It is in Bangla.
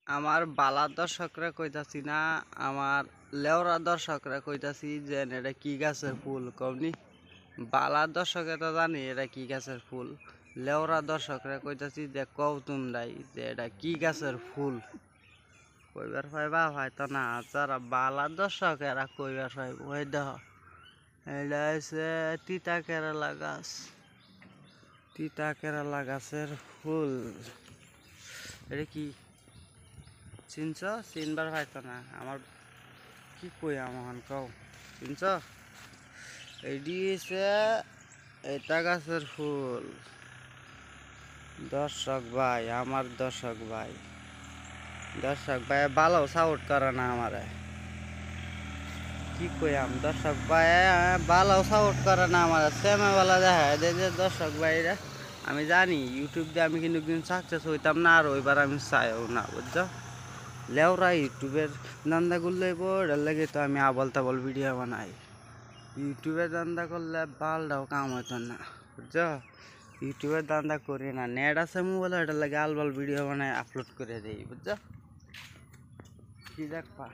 আমার বালা দর্শকরা কইতাছি না, আমার লেওরা দর্শকরা কইতাছি যে এটা কি গাছের ফুল কমনি। বালা দর্শকে তো জানি এটা কি গাছের ফুল, লেওরা দর্শকরা কইতাছি যে কও তোমরাই যে এটা কি গাছের ফুল। কইবার পাইবা হয়তো না, যারা বালা দর্শক এরা কইবার পাইব। ওই দেখ এটা হচ্ছে তিতা কেরালা গাছ, তিতা কেরালা গাছের ফুল। এটা কি চিনছ? চিনবার হয়তো না, আমার কি কই আমার কও চিনছ? এইটি হচ্ছে এটা গাছের ফুল। দর্শক ভাই, আমার দর্শক ভাই, দর্শক ভাই ভালো সাপোর্ট করে না আমারে। কি কইয়াম দর্শক ভাই ভালো সাপোর্ট করে না আমার, সেমেবেলা দেখায় দেয় যে দর্শক ভাইরা। আমি জানি ইউটিউব দিয়ে আমি কিন্তু একদিন সাকসেস হইতাম না, আর ওইবার আমি চাইও না, বুঝছো? লেওরা ইউটিউবের দান্দা করলে এটার লাগে তো আমি আবল তাবল ভিডিও বানাই। ইউটিউবের দান্দা করলে বালটাও কাম হইতো না, বুঝছো? ইউটিউবের দান্দা করি না, নেট আছে মোবাইল, এটার লাগে আলবাল ভিডিও বানাই আপলোড করে দিই, বুঝছো? কি দেখবা।